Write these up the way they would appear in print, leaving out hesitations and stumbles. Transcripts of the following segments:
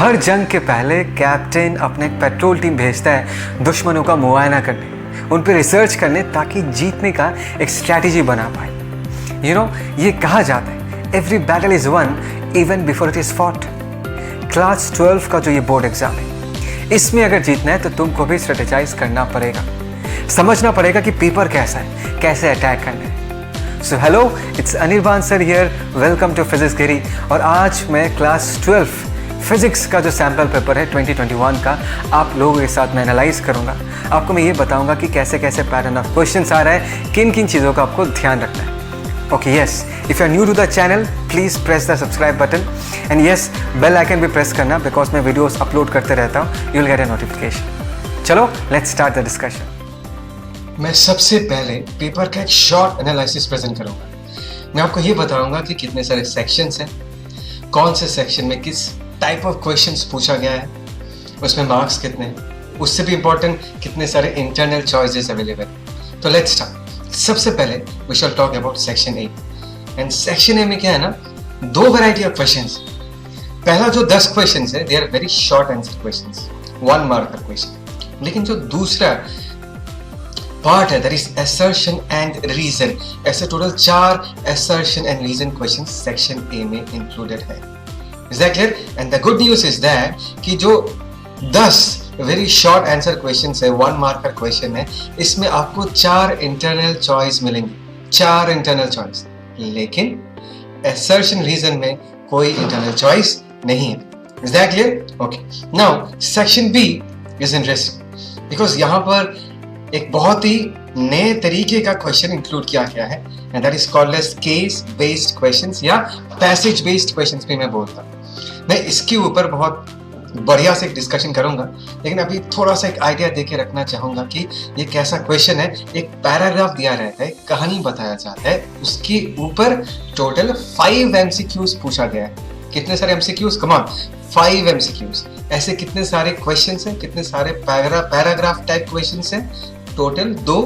हर जंग के पहले कैप्टन अपने पेट्रोल टीम भेजता है दुश्मनों का मुआयना करने, उन पर रिसर्च करने, ताकि जीतने का एक स्ट्रैटेजी बना पाए। ये कहा जाता है every battle is one even before it is fought. Class 12 का जो ये बोर्ड एग्जाम है, इसमें अगर जीतना है तो तुमको भी स्ट्रेटेजाइज करना पड़ेगा, समझना पड़ेगा कि पेपर कैसा है, कैसे अटैक करना है। So hello, it's Anirban sir here, welcome to physics Giri. और आज मैं क्लास 12 फिजिक्स का जो सैम्पल पेपर है 2021 का आप लोगों के साथ मैं एनालाइज करूंगा। आपको मैं ये बताऊंगा कि कैसे कैसे पैटर्न ऑफ क्वेश्चंस आ रहा है, किन किन चीज़ों का आपको ध्यान रखना है। Okay, yes, if you are new to the channel please press the subscribe button and yes, bell icon भी प्रेस करना, बिकॉज मैं वीडियोस अपलोड करते रहता हूँ, you will get a notification. चलो लेट्स स्टार्ट द डिस्कशन। मैं सबसे पहले पेपर का एक शॉर्ट एनालिसिस प्रेजेंट करूंगा। मैं आपको ये बताऊंगा कि कितने सारे सेक्शंस हैं, कौन से सेक्शन में किस टाइप ऑफ क्वेश्चंस पूछा गया है, उसमें मार्क्स कितने हैं, उससे भी इंपॉर्टेंट कितने सारे इंटरनल चॉइसेस अवेलेबल हैं। तो लेट्स स्टार्ट। सबसे पहले we shall talk about section A. And section A में क्या है ना, दो वैरायटी ऑफ क्वेश्चंस। पहला जो 10 क्वेश्चंस है, they are very short answer questions, 1 marker question. लेकिन जो दूसरा पार्ट है, that is assertion and reason. ऐसे total 4 assertion and reason question section A में इंक्लूडेड है। Is that clear? And the good news is that कि जो 10 very short answer question है, 1 मार्कर क्वेश्चन है, इसमें आपको 4 इंटरनल चॉइस मिलेंगे, 4 इंटरनल चॉइस। लेकिन assertion रीजन में कोई इंटरनल चॉइस नहीं है। Is that clear? Okay. Now section B is interesting because यहाँ पर एक बहुत ही नए तरीके का क्वेश्चन इंक्लूड किया गया है, and that is called as case based questions या passage based questions भी मैं बोलता हूँ। मैं इसके ऊपर बहुत बढ़िया से डिस्कशन करूंगा, लेकिन अभी थोड़ा सा एक आइडिया देके रखना चाहूंगा कि ये कैसा क्वेश्चन है। एक पैराग्राफ दिया रहता है, कहानी बताया जाता है, उसके ऊपर टोटल 5 MCQs पूछा गया है। कितने सारे MCQs? Come on, 5 MCQs। ऐसे कितने सारे क्वेश्चंस हैं, कितने सारे पैराग्राफ टाइप क्वेश्चंस हैं? टोटल 2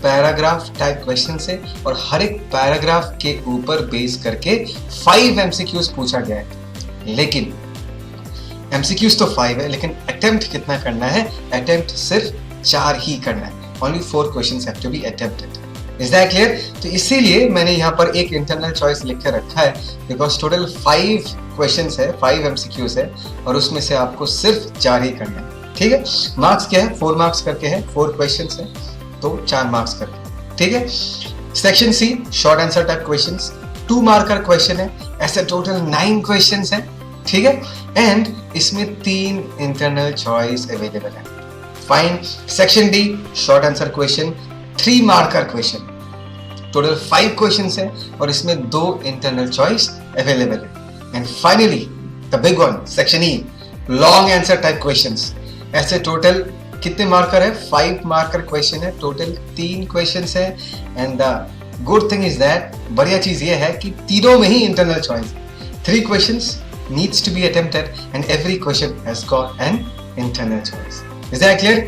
पैराग्राफ टाइप क्वेश्चंस है, और हर एक पैराग्राफ के ऊपर बेस करके 5 MCQs पूछा गया है। लेकिन MCQs तो 5 है, लेकिन अटेम्प्ट कितना करना है? अटेम्प्ट सिर्फ 4 ही करना है। Only 4 questions have to be attempted. Is that clear? तो इसीलिए मैंने यहाँ पर एक इंटरनल चॉइस लिख कर रखा है, बिकॉज टोटल 5 क्वेश्चंस है, 5 MCQs है, और उसमें से आपको सिर्फ 4 ही करना है। ठीक है? मार्क्स क्या है? 4 मार्क्स करके है, 4 क्वेश्चंस है तो 4 मार्क्स करके। ठीक है? Section C short answer type questions, 2 marker question है, ऐसे टोटल 9 क्वेश्चंस है। ठीक है? एंड इसमें 3 इंटरनल चॉइस अवेलेबल है। Fine. Section D short answer question, 3 marker question, total 5 questions है, और इसमें 2 इंटरनल चॉइस अवेलेबल है। And finally the big one, section E long answer type questions. ऐसे टोटल कितने मार्कर है? 5 मार्कर क्वेश्चन है, total 3 questions है। And the good thing is that, बढ़िया चीज ये है कि तीनों में ही internal choice, 3 questions needs to be attempted and every question has got an internal choice. Is that clear?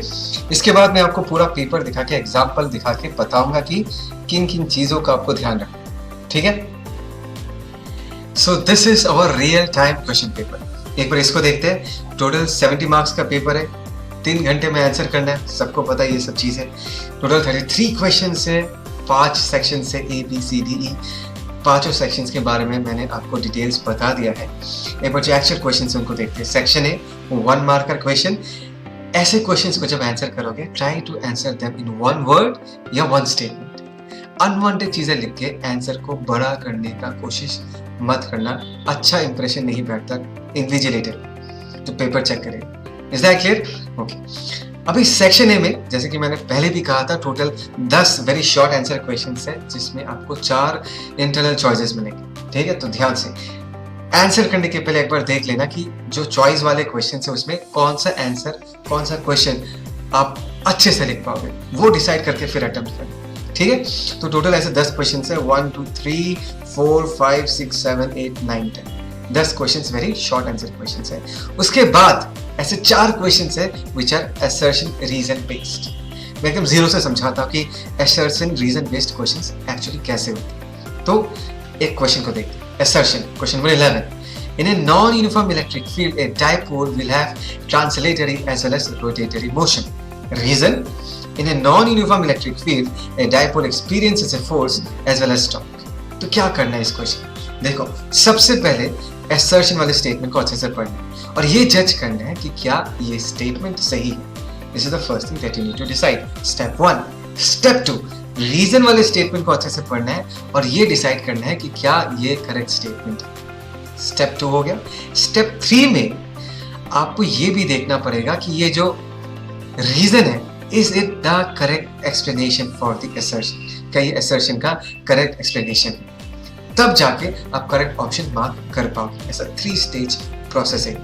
इसके बाद मैं आपको पूरा पेपर दिखा के, एग्जाम्पल दिखा के बताऊंगा कि किन किन चीजों का आपको ध्यान रखना। ठीक है? So this is our real time question paper. एक बार इसको देखते हैं। टोटल 70 मार्क्स का पेपर है, 3 घंटे में आंसर करना है, सबको पता है ये सब चीजें। टोटल 33 क्वेश्चन है, 5 सेक्शन से A B C D E। 5 sections के बारे में मैंने आपको डिटेल्स बता दिया है। एक बार जो एक्चुअल क्वेश्चंस उनको देखते हैं। Section A 1 marker question. ऐसे क्वेश्चंस को जब आंसर करोगे, try to answer them in 1 word या 1 स्टेटमेंट। अनवांटेड चीजें लिख के आंसर को बड़ा करने का कोशिश मत करना, अच्छा इंप्रेशन नहीं बैठता इन्विजिलेटर तो पेपर चेक करेगा। Is that clear? ओके। अभी सेक्शन ए में, जैसे कि मैंने पहले भी कहा था, total 10 very short answer questions है, जिसमें आपको 4 इंटरनल चॉइसेस मिलेंगे। ठीक है? तो ध्यान से आंसर करने के पहले एक बार देख लेना कि जो चॉइस वाले क्वेश्चन है उसमें कौन सा आंसर, कौन सा क्वेश्चन आप अच्छे से लिख पाओगे, वो डिसाइड करके फिर अटेम्प्ट करना। ठीक है? तो टोटल ऐसे 10 क्वेश्चन है, 1 2 3 4 5 6 7 8 9 10। 10 questions very short answer questions है। उसके बाद ऐसे 4 क्वेश्चंस है which are assertion reason based. मैं एकदम जीरो से समझाता हूँ कि assertion reason based questions actually कैसे होते हैं। तो एक क्वेश्चन को देखते हैं। Assertion question number 11, In a non-uniform electric field, a dipole will have translatory as well as rotatory motion. Reason? In a non-uniform electric field, a dipole experiences a force as well as torque. तो क्या करना है इस question? देखो, सबसे पहले assertion वाले statement को अच्छे से पढ़ना है और ये जज करना है कि क्या ये स्टेटमेंट सही है. This is the first thing that you need to decide. Step 1. Step 2. Reason वाले स्टेटमेंट को अच्छे से पढ़ना है और ये डिसाइड करना है कि क्या ये करेक्ट स्टेटमेंट है. स्टेप 2 हो गया. स्टेप 3 में आपको ये भी देखना पड़ेगा कि ये जो रीजन है, is it the correct explanation for the assertion. क्या ये असर्शन का करेक्ट एक्सप्लेनेशन है? तब जाके आप करेक्ट ऑप्शन मार्क कर पाओगे. ऐसा 3 स्टेज प्रोसेस है.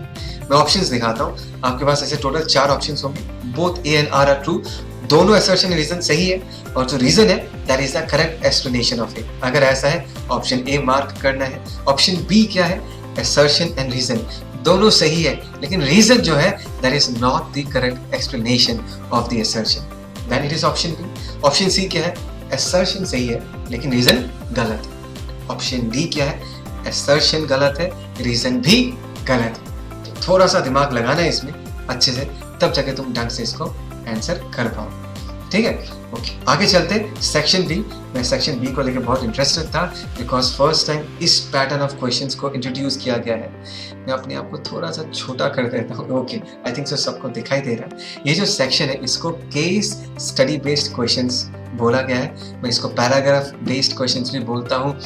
मैं ऑप्शंस दिखाता हूँ. आपके पास ऐसे टोटल 4 ऑप्शंस होंगे. Both A and R true. दोनों असर्शन रीजन सही है और जो रीजन है that is the correct explanation of it. अगर ऐसा है, ऑप्शन ए मार्क करना है. ऑप्शन बी क्या है? असर्शन एंड रीजन दोनों सही है, लेकिन रीजन जो है that is not the correct explanation of the assertion. Then it is option B. Option C क्या है? असर्शन सही है लेकिन रीजन गलत है. ऑप्शन डी क्या है? असर्शन गलत है, रीजन भी गलत है. तो थोड़ा सा दिमाग लगाना है इसमें अच्छे से, तब जाके तुम ढंग से इसको आंसर कर पाओ. ठीक है, ओके. आगे चलते सेक्शन बी. मैं सेक्शन बी को लेकर बहुत इंटरेस्टेड था बिकॉज फर्स्ट टाइम इस पैटर्न ऑफ क्वेश्चंस को इंट्रोड्यूस किया गया है. मैं अपने आप को थोड़ा सा छोटा कर देता हूँ. ओके, आई थिंक सो सबको दिखाई दे रहा है. ये जो सेक्शन है इसको केस स्टडी बेस्ड क्वेश्चंस बोला गया है. मैं इसको पैराग्राफ बेस्ड क्वेश्चंस भी बोलता हूँ.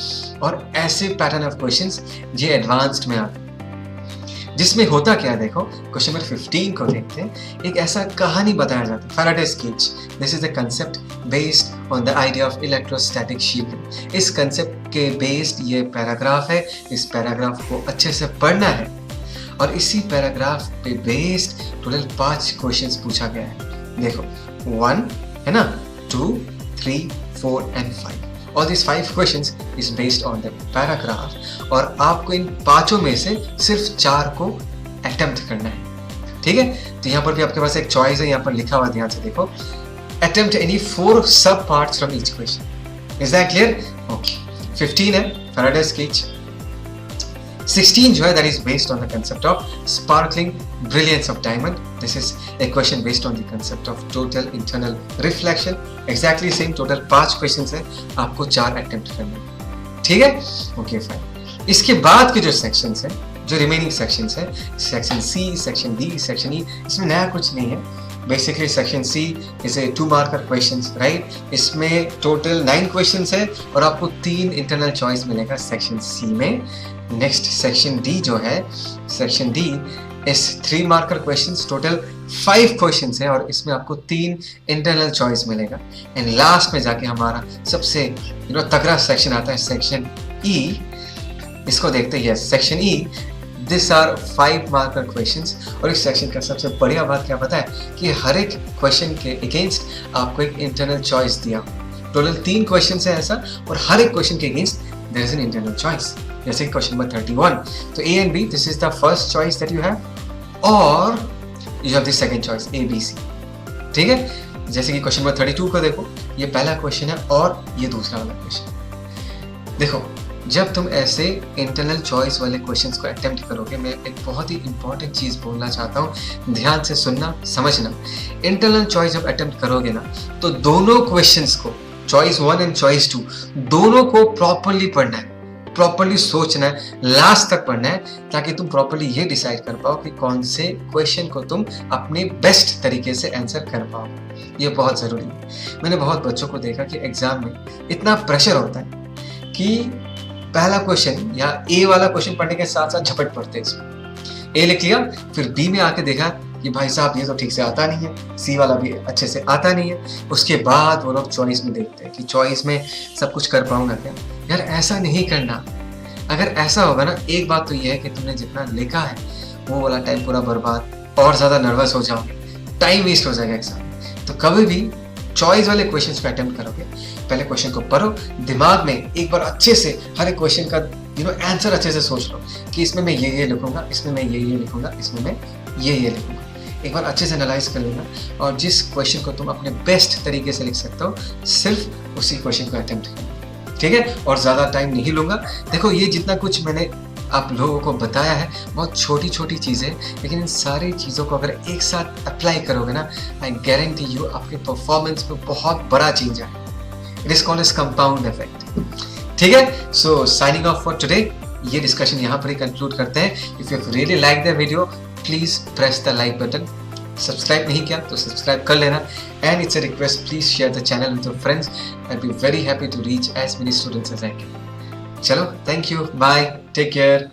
और ऐसे पैटर्न ऑफ क्वेश्चंस ये एडवांस्ड में आते हैं जिसमें होता क्या, देखो क्वेश्चन नंबर 15 को देखते हैं. एक ऐसा कहानी बताया जाता है, Faraday's cage. This is the concept based on the idea of electrostatic shielding. इस कंसेप्ट के बेस्ड ये पैराग्राफ है. इस पैराग्राफ को अच्छे से पढ़ना है और इसी पैराग्राफ पे बेस्ड टोटल 5 क्वेश्चंस पूछा गया है. देखो 1 है ना, 2, 3, 4 and 5. All these 5 questions is based on the paragraph और आपको इन 5 में से सिर्फ 4 को अटेम्प्ट करना है. ठीक है, तो यहाँ पर भी आपके पास एक चॉइस है, यहाँ पर लिखा हुआ, ध्यान से देखो. अटेम्प्ट एनी 4 सब parts from each question. Is that clear? Okay. 15 है फैराडेज केज. 16 जो है that is based on the concept of sparkling brilliance of diamond. This is a question based on the concept of total internal reflection. Exactly same total 5 questions है, आपको 4 attempt करने हैं. ठीक है, okay fine. इसके बाद के जो sections हैं, जो remaining sections है, section C, section D, section E, इसमें नया कुछ नहीं है. Basically section C is a 2 marker questions, right? इसमें total 9 questions है और आपको 3 internal choice मिलेगा section C में. नेक्स्ट सेक्शन डी जो है, सेक्शन डी इस 3 मार्कर क्वेश्चंस, टोटल 5 क्वेश्चंस है और इसमें आपको 3 इंटरनल चॉइस मिलेगा. एंड लास्ट में जाके हमारा सबसे तगड़ा सेक्शन आता है, सेक्शन ई. इसको देखते हैं. Section E, this are 5 marker questions और इस सेक्शन का सबसे बढ़िया बात क्या पता है कि हर एक क्वेश्चन के अगेंस्ट आपको एक इंटरनल चॉइस दिया. टोटल 3 क्वेश्चन है ऐसा और हर एक क्वेश्चन के against there is an internal choice. जैसे क्वेश्चन नंबर 31, तो A and B, this is the first choice that you have और you have the second choice A B C. ठीक है, जैसे कि क्वेश्चन नंबर 32 को देखो, ये पहला क्वेश्चन है और ये दूसरा वाला क्वेश्चन. देखो, जब तुम ऐसे इंटरनल चॉइस वाले क्वेश्चंस को अटेम्प्ट करोगे, मैं एक बहुत ही इंपॉर्टेंट चीज़ बोलना चाहता हूँ, ध्यान से सुनना, समझना. इंटरनल चॉइस जब अटेम्प्ट करोगे ना, तो दोनों क्वेश्चंस को, चॉइस 1 एंड चॉइस 2, दोनों को प्रॉपरली पढ़ना है, प्रॉपरली सोचना है, लास्ट तक पढ़ना है, ताकि तुम प्रॉपरली ये डिसाइड कर पाओ कि कौन से क्वेश्चन को तुम अपने बेस्ट तरीके से आंसर कर पाओ. ये बहुत ज़रूरी है. मैंने बहुत बच्चों को देखा कि एग्जाम में इतना प्रेशर होता है कि पहला क्वेश्चन या ए वाला क्वेश्चन पढ़ने के साथ साथ झपट पड़ते हैं. इसमें ए लिख लिया, फिर बी में आके देखा कि भाई साहब ये तो ठीक से आता नहीं है, सी वाला भी अच्छे से आता नहीं है. उसके बाद वो लोग चॉइस में देखते हैं कि चॉइस में सब कुछ कर पाऊंगा क्या. यार ऐसा नहीं करना. अगर ऐसा होगा ना, एक बात तो ये है कि तुमने जितना लिखा है वो वाला टाइम पूरा बर्बाद, और ज़्यादा नर्वस हो जाओगे, टाइम वेस्ट हो जाएगा एग्जाम में. तो कभी भी चॉइस वाले क्वेश्चंस पे अटेम्प्ट करोगे, पहले क्वेश्चन को पढ़ो, दिमाग में एक बार अच्छे से हर एक क्वेश्चन का आंसर अच्छे से सोच लो कि इसमें मैं ये लिखूंगा, इसमें मैं ये लिखूंगा, इसमें मैं ये लिखूंगा. एक बार अच्छे से एनालाइज कर लेना और जिस क्वेश्चन को तुम अपने बेस्ट तरीके से लिख सकते हो, सिर्फ उसी क्वेश्चन को अटेम्प्ट करना. ठीक है, और ज़्यादा टाइम नहीं लूँगा. देखो, ये जितना कुछ मैंने आप लोगों को बताया है बहुत छोटी छोटी चीज़ें, लेकिन इन सारी चीज़ों को अगर एक साथ अप्लाई करोगे ना, आई गारंटी यू आपके परफॉर्मेंस में बहुत बड़ा चेंज आए। It is called as compound effect. ठीक है, so signing off for today. ये डिस्कशन यहाँ पर ही कंक्लूड करते हैं। If you really like the video, please press the like button. Subscribe नहीं किया तो सब्सक्राइब कर लेना, and it's a request, please share the channel with your friends. I be very happy to reach as many students as I can. चलो, thank you, bye, take care.